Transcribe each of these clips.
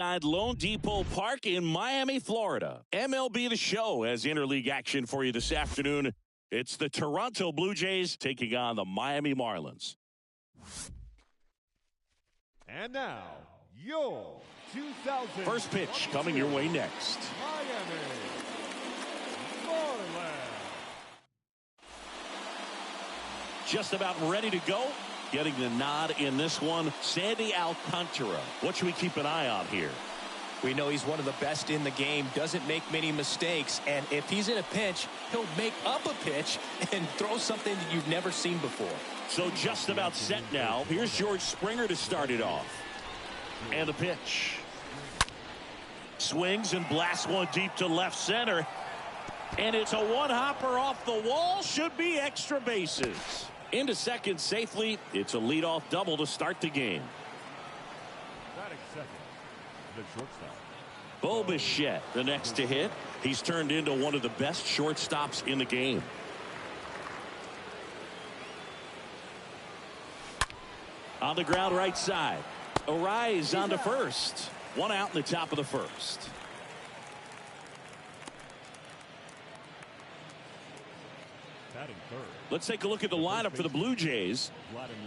Lone Depot Park in Miami, Florida. MLB The Show has interleague action for you this afternoon. It's the Toronto Blue Jays taking on the Miami Marlins. And now, your 2000 first pitch coming your way next. Miami Marlins. Just about ready to go. Getting the nod in this one, Sandy Alcantara. What should we keep an eye on here? We know he's one of the best in the game, doesn't make many mistakes, and if he's in a pinch, he'll make up a pitch and throw something that you've never seen before. So just about set now. Here's George Springer to start it off. And the pitch. Swings and blasts one deep to left center. And it's a one-hopper off the wall. Should be extra bases. Into second safely. It's a leadoff double to start the game. Batting second, the shortstop. Bo Bichette, the next to hit. He's turned into one of the best shortstops in the game. On the ground right side. Arise on to first. One out in the top of the first. Let's take a look at the lineup for the Blue Jays.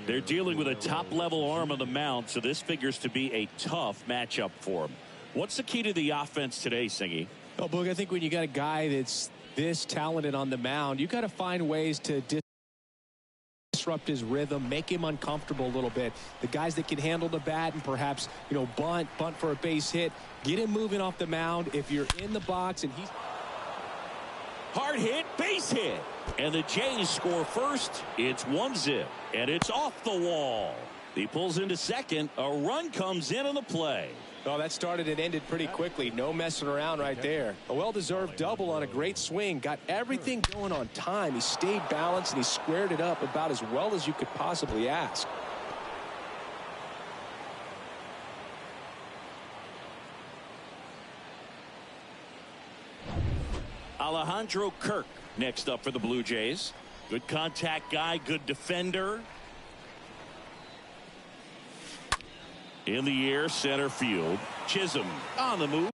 They're dealing with a top-level arm on the mound, so this figures to be a tough matchup for them. What's the key to the offense today, Singy? Oh, Boog, I think when you got a guy that's this talented on the mound, you got to find ways to disrupt his rhythm, make him uncomfortable a little bit. The guys that can handle the bat and perhaps, bunt for a base hit, get him moving off the mound. If you're in the box and he's hard hit, base hit. And the Jays score first. It's 1-0. And it's off the wall. He pulls into second. A run comes in on the play. Oh, that started and ended pretty quickly. No messing around right there. A well-deserved double on a great swing. Got everything going on time. He stayed balanced and he squared it up about as well as you could possibly ask. Alejandro Kirk next up for the Blue Jays. Good contact guy, good defender. In the air, center field. Chisholm on the move.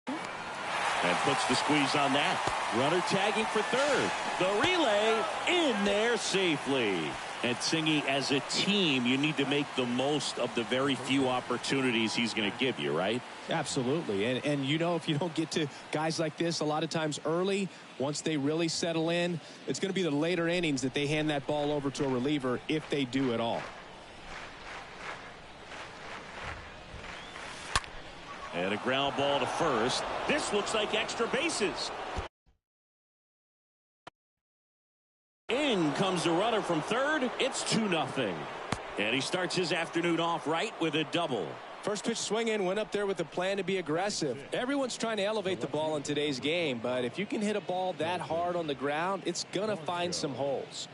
And puts the squeeze on that. Runner tagging for third. The relay in there safely. And Singy, as a team, you need to make the most of the very few opportunities he's going to give you, right? Absolutely. And if you don't get to guys like this a lot of times early, once they really settle in, it's going to be the later innings that they hand that ball over to a reliever if they do at all. And a ground ball to first. This looks like extra bases. In comes the runner from third. It's 2-0. And he starts his afternoon off right with a double. First pitch swing in, went up there with a plan to be aggressive. Everyone's trying to elevate the ball in today's game, but if you can hit a ball that hard on the ground, it's going to find some holes.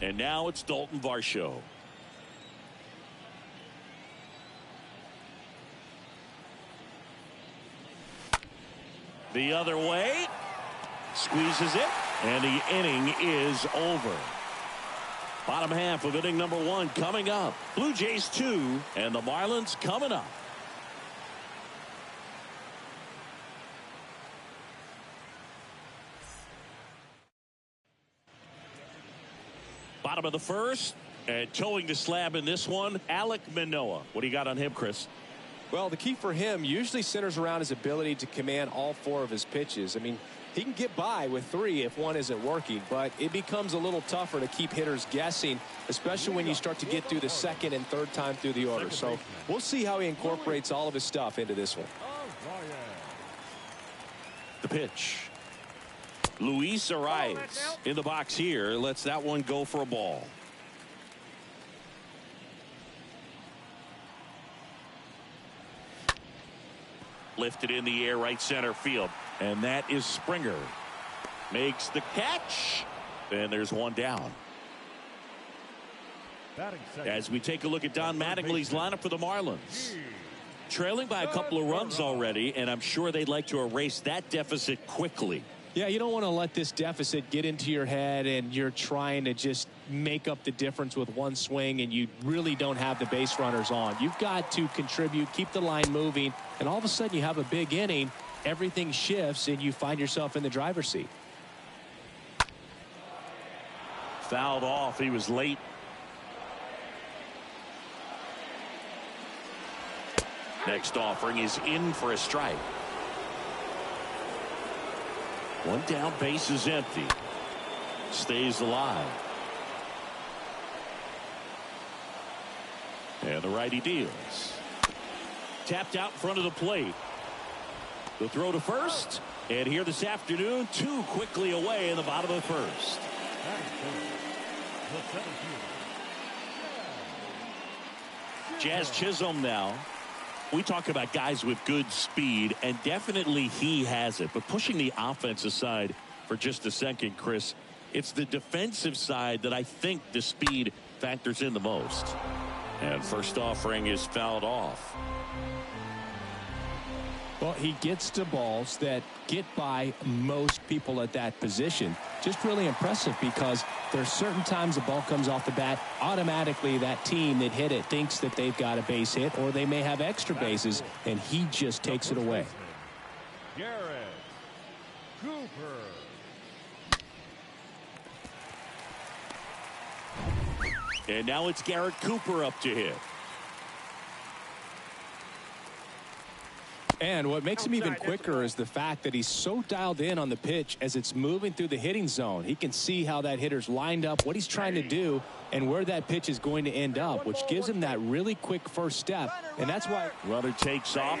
And now it's Dalton Varsho. The other way. Squeezes it. And the inning is over. Bottom half of inning number 1 coming up. Blue Jays 2 and the Marlins coming up. Bottom of the first. And towing the slab in this one, Alek Manoah. What do you got on him, Chris? Well, the key for him usually centers around his ability to command all 4 of his pitches. I mean, he can get by with 3 if one isn't working, but it becomes a little tougher to keep hitters guessing, especially when you start to get through the second and third time through the order. So we'll see how he incorporates all of his stuff into this one. The pitch. Luis Ariz in the box here. Lets that one go for a ball. Lifted in the air, right center field. And that is Springer. Makes the catch. And there's one down. As we take a look at Don Mattingly's lineup for the Marlins. Trailing by a couple of runs already, and I'm sure they'd like to erase that deficit quickly. Yeah, you don't want to let this deficit get into your head and you're trying to just make up the difference with one swing and you really don't have the base runners on. You've got to contribute, keep the line moving, and all of a sudden you have a big inning. Everything shifts and you find yourself in the driver's seat. Fouled off. He was late. Next offering is in for a strike. One down, base is empty. Stays alive. And the righty deals. Tapped out in front of the plate. The throw to first. And here this afternoon, two quickly away in the bottom of the first. Jazz Chisholm now. We talk about guys with good speed, and definitely he has it. But pushing the offense aside for just a second, Chris, it's the defensive side that I think the speed factors in the most. And first offering is fouled off. Well, he gets to balls that get by most people at that position. Just really impressive because there's certain times the ball comes off the bat, automatically that team that hit it thinks that they've got a base hit, or they may have extra bases, and he just takes it away. Garrett Cooper. And now it's Garrett Cooper up to hit. And what makes him even quicker is the fact that he's so dialed in on the pitch as it's moving through the hitting zone. He can see how that hitter's lined up, what he's trying to do, and where that pitch is going to end up, which gives him that really quick first step. And that's why Runner takes off.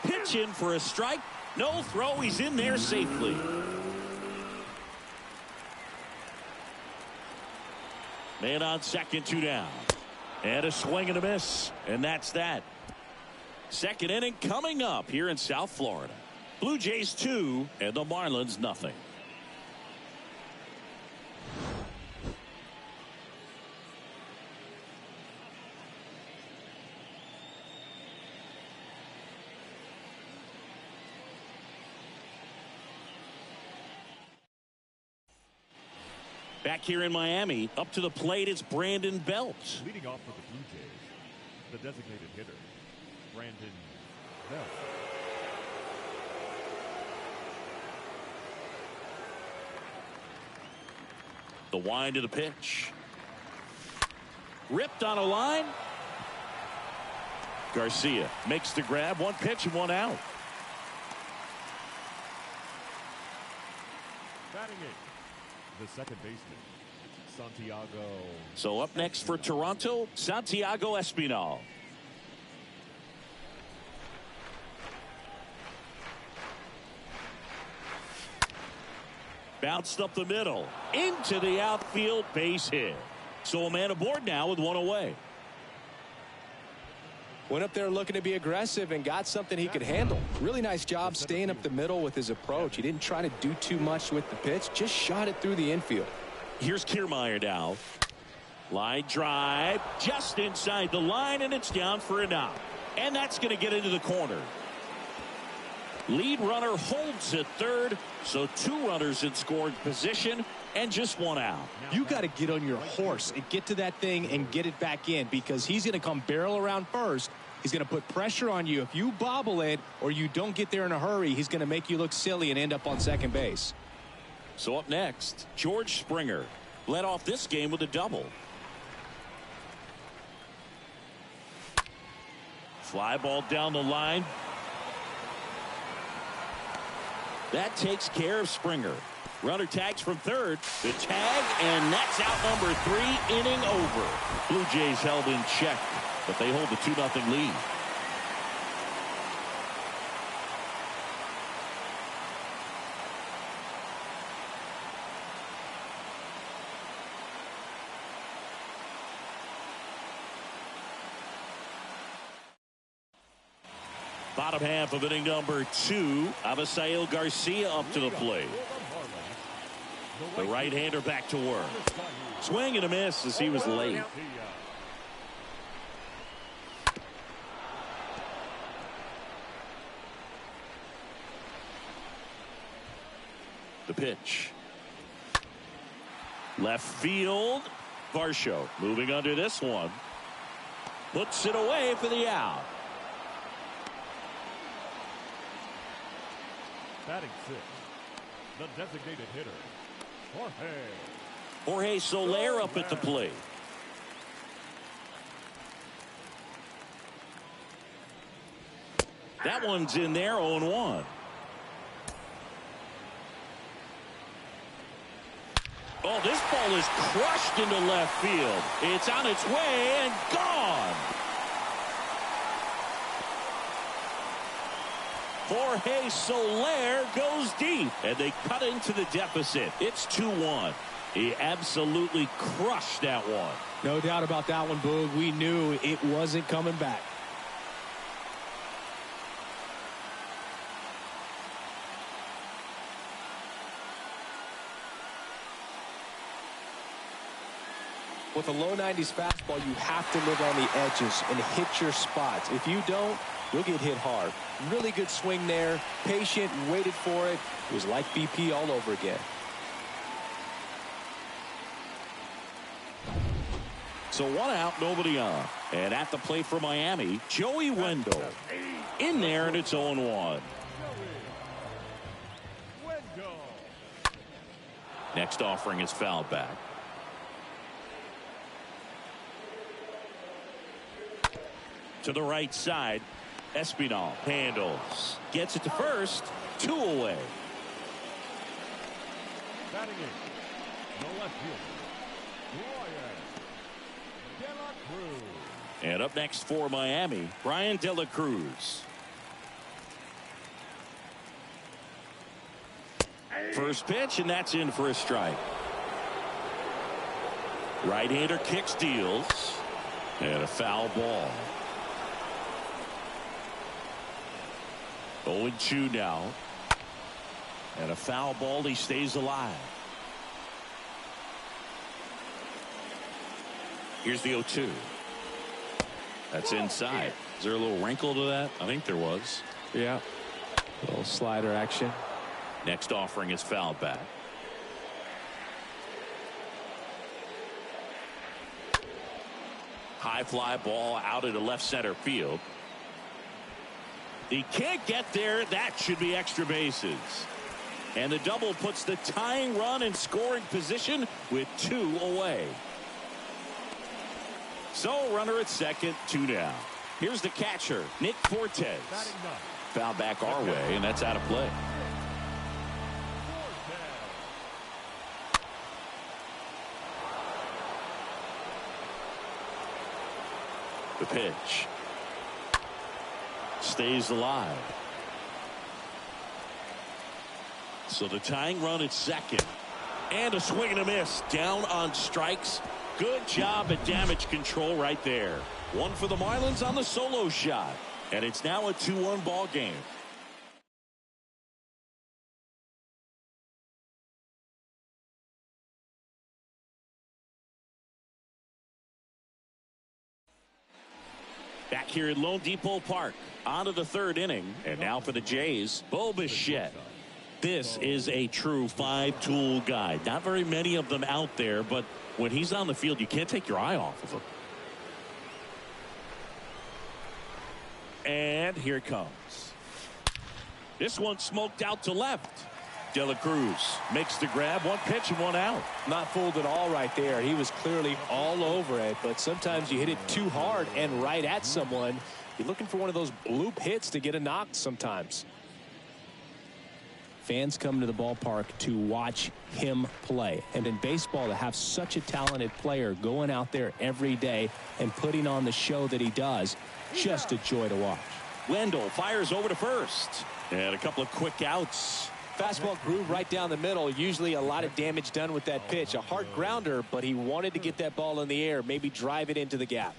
Pitch in for a strike. No throw. He's in there safely. Man on second, two down. And a swing and a miss. And that's that. Second inning coming up here in South Florida. Blue Jays 2 and the Marlins nothing. Back here in Miami, up to the plate is Brandon Belt. Leading off for the Blue Jays, the designated hitter, Brandon Belt. The wind of the pitch. Ripped on a line. Garcia makes the grab. One pitch and one out. Batting eighth, the second baseman, Santiago. So up next for Toronto, Santiago Espinal. Bounced up the middle into the outfield, base hit. So a man aboard now with one away. went up there looking to be aggressive and got something he could handle. Really nice job staying up the middle with his approach. He didn't try to do too much with the pitch, just shot it through the infield. Here's Kiermaier now. Line drive just inside the line, and it's down for a knock. And that's going to get into the corner. Lead runner holds at third, so two runners in scoring position and just one out. You got to get on your horse and get to that thing and get it back in, because he's going to come barrel around first. He's going to put pressure on you. If you bobble it or you don't get there in a hurry, he's going to make you look silly and end up on second base. So up next, George Springer led off this game with a double. Fly ball down the line. That takes care of Springer. Runner tags from third. The tag, and that's out number 3, inning over. Blue Jays held in check, but they hold the 2-0 lead. Bottom half of inning number 2. Avisail Garcia up to the plate. The right-hander back to work. Swing and a miss as he was late. The pitch. Left field. Varsho moving under this one. Puts it away for the out. Batting sixth, the designated hitter, Jorge Soler up at the plate. That one's in there, 0-1. Oh, this ball is crushed into left field. It's on its way and gone. Jorge Soler goes deep, and they cut into the deficit. It's 2-1. He absolutely crushed that one. No doubt about that one, Boog. We knew it wasn't coming back. With a low 90s fastball, you have to live on the edges and hit your spots. If you don't, you'll get hit hard. Really good swing there. Patient, waited for it. It was like BP all over again. So 1 out, nobody on. And at the plate for Miami, Joey Wendell. In there, and it's 0-1. Next offering is fouled back. To the right side, Espinal handles. Gets it to first. 2 away. Batting in, the left fielder, And up next for Miami, Brian De La Cruz. First pitch, and that's in for a strike. Right-hander kicks, deals, and a foul ball. 0-2 now. And a foul ball. He stays alive. Here's the 0-2. That's inside. Is there a little wrinkle to that? I think there was. Yeah. A little slider action. Next offering is fouled back. High fly ball out into left center field. He can't get there. That should be extra bases. And the double puts the tying run in scoring position with 2 away. So runner at second, 2 down. Here's the catcher, Nick Fortes. Foul back our way, and that's out of play. The pitch. Stays alive. So the tying run at second. And a swing and a miss. Down on strikes. Good job at damage control right there. One for the Marlins on the solo shot. And it's now a 2-1 ball game. Back here at Lone Depot Park. On to the 3rd inning. And now for the Jays, Bo Bichette. This is a true 5-tool guy. Not very many of them out there, but when he's on the field, you can't take your eye off of him. And here it comes. This one smoked out to left. De La Cruz makes the grab. 1 pitch and 1 out. Not fooled at all right there. He was clearly all over it, but sometimes you hit it too hard and right at someone. You're looking for one of those bloop hits to get a knock sometimes. Fans come to the ballpark to watch him play. And in baseball, to have such a talented player going out there every day and putting on the show that he does, just a joy to watch. Wendell fires over to first. And a couple of quick outs. Fastball groove right down the middle. Usually a lot of damage done with that pitch. A hard grounder, but he wanted to get that ball in the air, maybe drive it into the gap.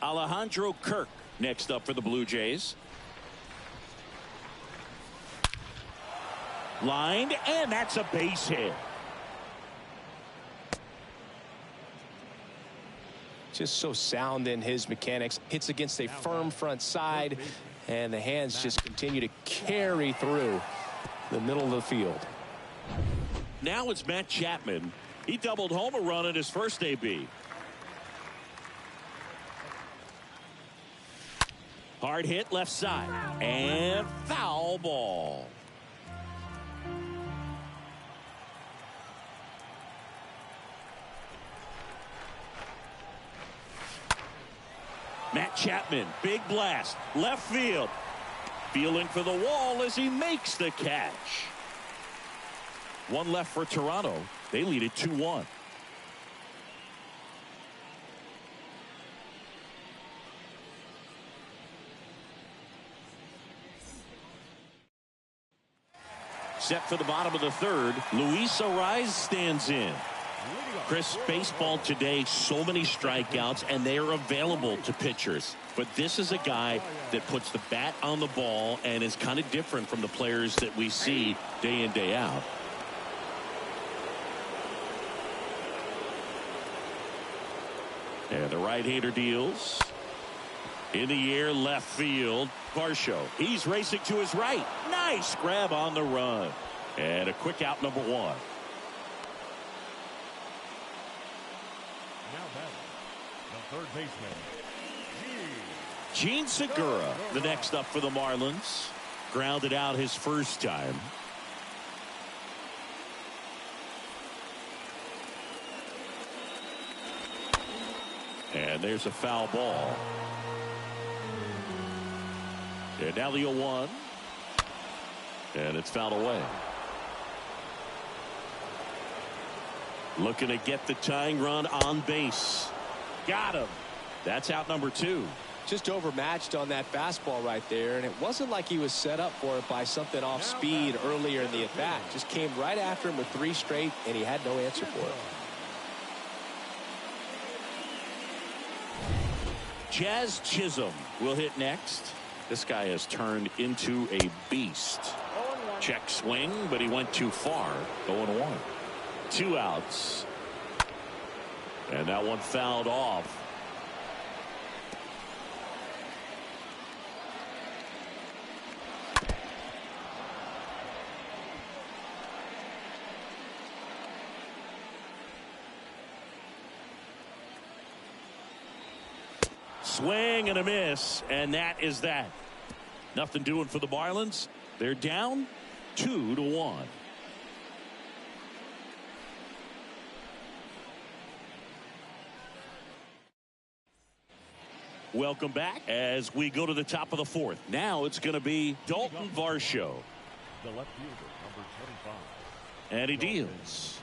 Alejandro Kirk next up for the Blue Jays. Lined, and that's a base hit. Just so sound in his mechanics. Hits against a firm front side, and the hands just continue to carry through the middle of the field. Now it's Matt Chapman He doubled home a run at his first AB. Hard hit left side. And foul ball. Matt Chapman, big blast, left field. Feeling for the wall as he makes the catch. One left for Toronto. They lead it 2-1. Set for the bottom of the third. Luis Ariz stands in. Chris, baseball today, so many strikeouts, and they are available to pitchers. But this is a guy that puts the bat on the ball and is kind of different from the players that we see day in, day out. And the right-hander deals. In the air, left field. Varsho, he's racing to his right. Nice grab on the run. And a quick out, number one. Now batting, the third baseman, Gene Segura, the next up for the Marlins. Grounded out his first time. And there's a foul ball. And now the 0-1. And it's fouled away. Looking to get the tying run on base. Got him. That's out number two. Just overmatched on that fastball right there, and it wasn't like he was set up for it by something off speed earlier in the at-bat. Just came right after him with 3 straight, and he had no answer for it. Jazz Chisholm will hit next. This guy has turned into a beast. Check swing, but he went too far. 0-1. 2 outs. And that one fouled off. Swing and a miss, and that is that. Nothing doing for the Marlins. They're down 2-1. Welcome back as we go to the top of the fourth. Now it's going to be Dalton Varsho. the left fielder, number 25. And he deals.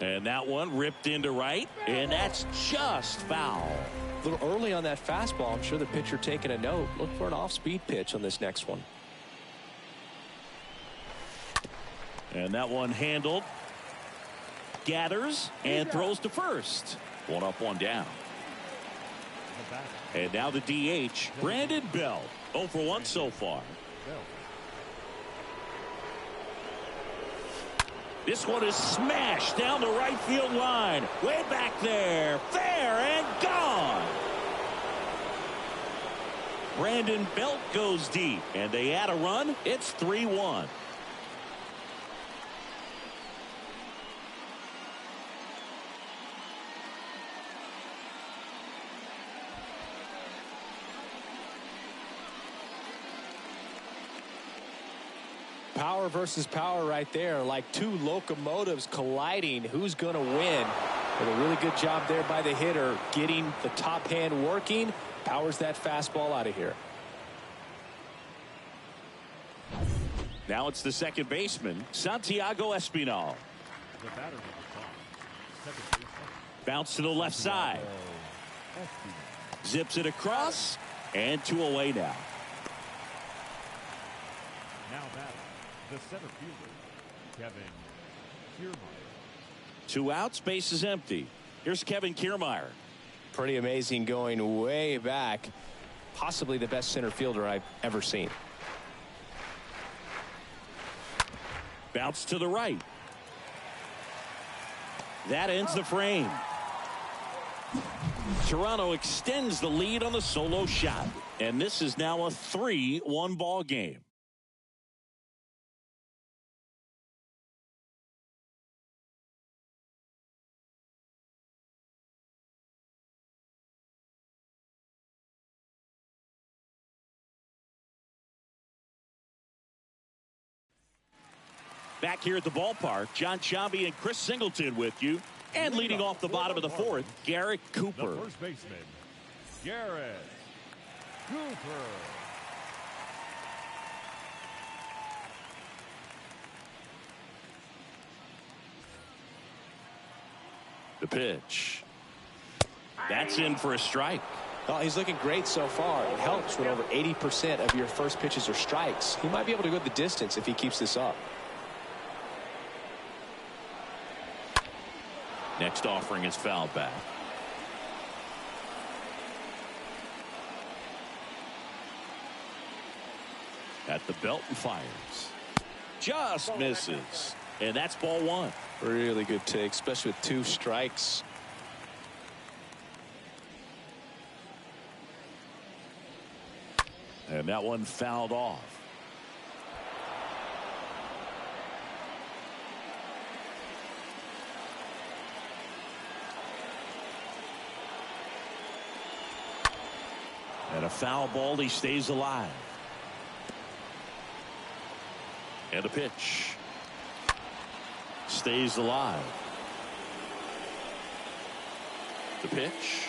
And that one ripped into right, and that's just foul. A little early on that fastball. I'm sure the pitcher taking a note. Look for an off-speed pitch on this next one. And that one handled. Gathers and throws to first. One up, one down. And now the DH, Brandon Bell. 0 for 1 so far. This one is smashed down the right field line. Way back there. Fair and gone. Brandon Belt goes deep. And they add a run. It's 3-1. Power versus power right there, like two locomotives colliding. Who's going to win? But a really good job there by the hitter, getting the top hand working. Powers that fastball out of here. Now it's the second baseman, Santiago Espinal. The batter number 5, second baseman. Bounce to the left side. Zips it across, and 2 away now. Now batting, the center fielder, Kevin Kiermaier. 2 outs, base is empty. Here's Kevin Kiermaier. Pretty amazing, going way back. Possibly the best center fielder I've ever seen. Bounce to the right. That ends the frame. Toronto extends the lead on the solo shot. And this is now a 3-1 ball game. Back here at the ballpark, John Sciambi and Chris Singleton with you. And leading off the bottom of the fourth, Garrett Cooper. The first baseman, Garrett Cooper. The pitch. That's in for a strike. Well, he's looking great so far. It helps when over 80% of your first pitches are strikes. He might be able to go the distance if he keeps this up. Next offering is fouled back. At the belt and fires. Just misses. And that's ball one. Really good take, especially with 2 strikes. And that one fouled off. And a foul ball, he stays alive. And a pitch. Stays alive. The pitch.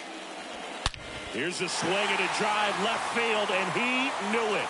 Here's a swing and a drive left field, and he knew it.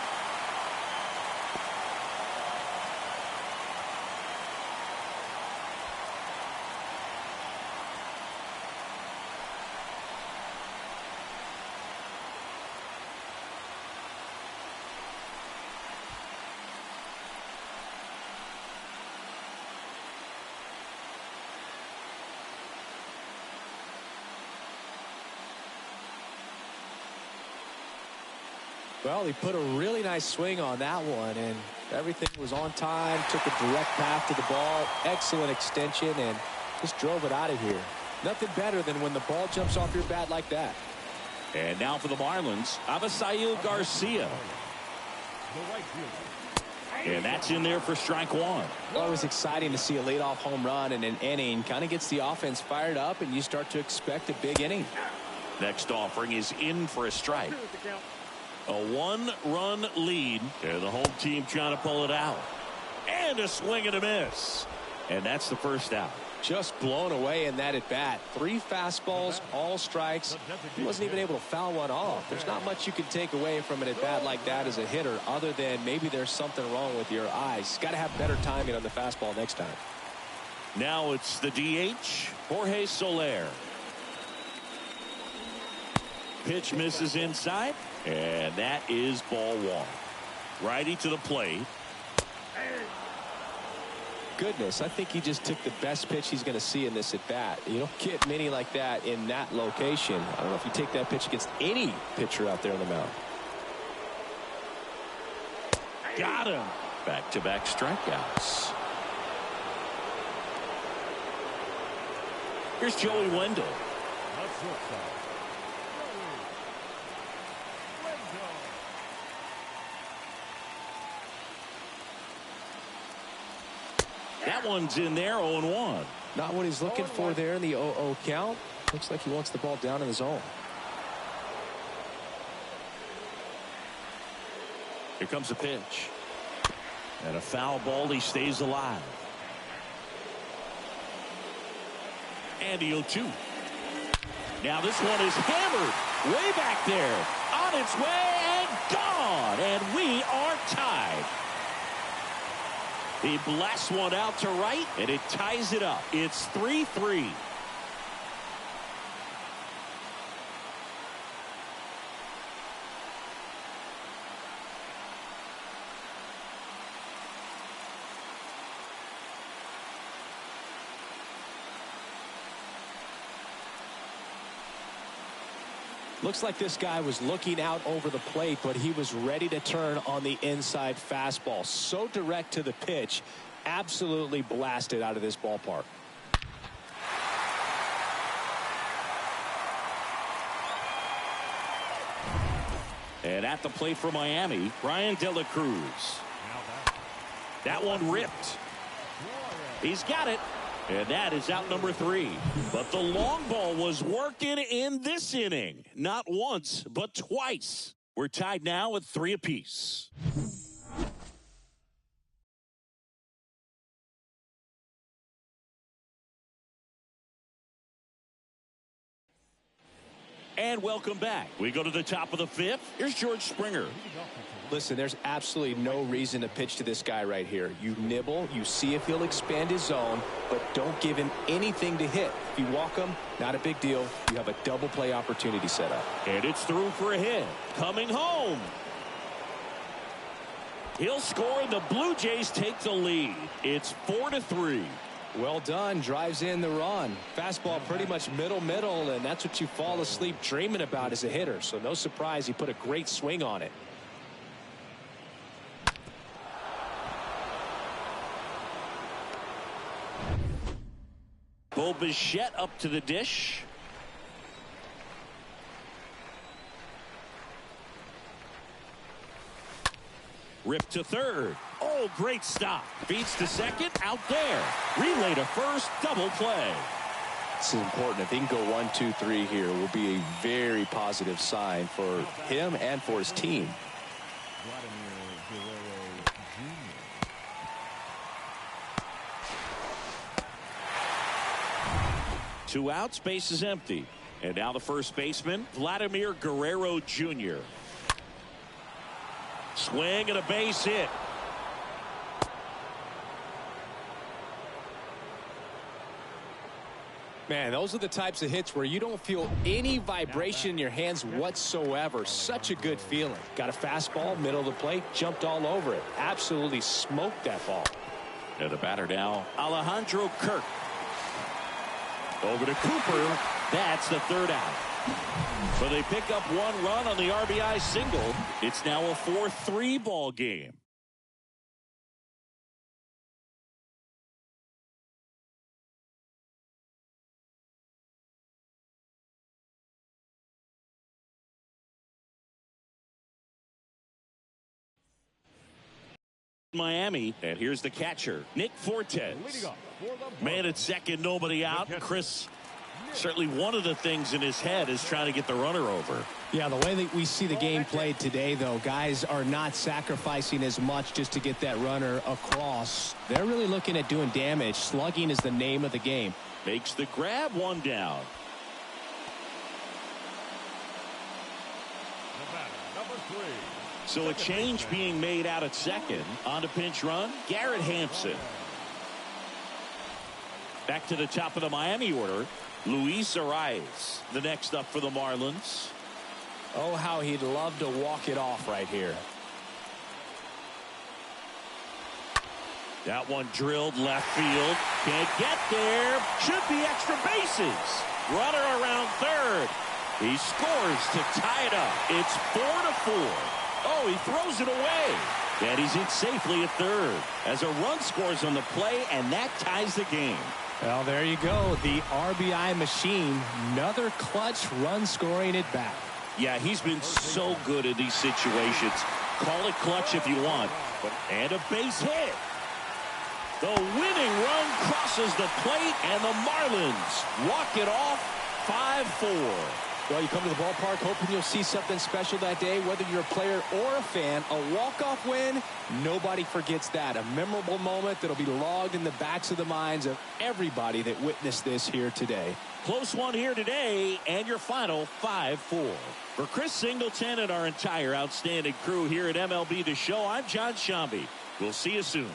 Well, he put a really nice swing on that one, and everything was on time. Took a direct path to the ball. Excellent extension, and just drove it out of here. Nothing better than when the ball jumps off your bat like that. And now for the Marlins, Avisail Garcia. The right fielder. And that's in there for strike one. Well, it was exciting to see a leadoff home run in an inning. Kind of gets the offense fired up, and you start to expect a big inning. Next offering is in for a strike. A 1-run lead, and the home team trying to pull it out. And a swing and a miss. And that's the first out. Just blown away in that at bat. 3 fastballs, all strikes. He wasn't even able to foul one off. There's not much you can take away from an at bat like that as a hitter, other than maybe there's something wrong with your eyes. Got to have better timing on the fastball next time. Now it's the DH, Jorge Soler. Pitch misses inside. And that is ball one. Righty to the plate. Goodness, I think he just took the best pitch he's going to see in this at bat. You don't get many like that in that location. I don't know if you take that pitch against any pitcher out there on the mound. Got him. Back-to-back strikeouts. Here's Joey Wendell. That one's in there, 0-1. Not what he's looking for there in the 0-0 count. Looks like he wants the ball down in the zone. Here comes a pitch. And a foul ball, he stays alive. And the 0-2. Now this one is hammered way back there. On its way and gone. And we are tied. He blasts one out to right, and it ties it up. It's 3-3. Looks like this guy was looking out over the plate, but he was ready to turn on the inside fastball. So direct to the pitch, absolutely blasted out of this ballpark. And at the plate for Miami, Brian De La Cruz. That one ripped. He's got it. And that is out number 3. But the long ball was working in this inning. Not once, but twice. We're tied now at 3 apiece. And welcome back. We go to the top of the fifth. Here's George Springer. Listen, there's absolutely no reason to pitch to this guy right here. You nibble, you see if he'll expand his zone, but don't give him anything to hit. If you walk him, not a big deal. You have a double play opportunity set up. And it's through for a hit. Coming home. He'll score, and the Blue Jays take the lead. It's 4-3. Well done. Drives in the run. Fastball pretty much middle, and that's what you fall asleep dreaming about as a hitter. So no surprise he put a great swing on it. Bo Bichette up to the dish. Rip to third. Oh, great stop. Feeds to second. Out there. Relay to first. Double play. This is important. If he can go 1, 2, 3 here, will be a very positive sign for him and for his team. Two outs, base is empty. And now the first baseman, Vladimir Guerrero Jr. Swing and a base hit. Man, those are the types of hits where you don't feel any vibration in your hands whatsoever. Such a good feeling. Got a fastball, middle of the plate, jumped all over it. Absolutely smoked that ball. And the batter now, Alejandro Kirk. Over to Cooper. That's the third out. So they pick up one run on the RBI single. It's now a 4-3 ball game. Miami, and here's the catcher, Nick Fortes. Man at second, nobody out. Chris, certainly one of the things in his head is trying to get the runner over. Yeah, the way that we see the game played today, though, guys are not sacrificing as much just to get that runner across. They're really looking at doing damage. Slugging is the name of the game. Makes the grab, one down. So a change being made out at second. On to pinch run, Garrett Hampson. Back to the top of the Miami order, Luis Arias, the next up for the Marlins. Oh, how he'd love to walk it off right here. That one drilled left field. Can't get there. Should be extra bases. Runner around third. He scores to tie it up. It's 4-4. Oh, he throws it away. And he's in safely at third as a run scores on the play, and that ties the game. Well, there you go. The RBI machine. Another clutch run scoring it back. Yeah, he's been so good in these situations. Call it clutch if you want. And a base hit. The winning run crosses the plate, and the Marlins walk it off 5-4. Well, you come to the ballpark hoping you'll see something special that day, whether you're a player or a fan. A walk-off win, nobody forgets that. A memorable moment that'll be logged in the backs of the minds of everybody that witnessed this here today. Close one here today, and your final 5-4. For Chris Singleton and our entire outstanding crew here at MLB The Show, I'm John Shambi. We'll see you soon.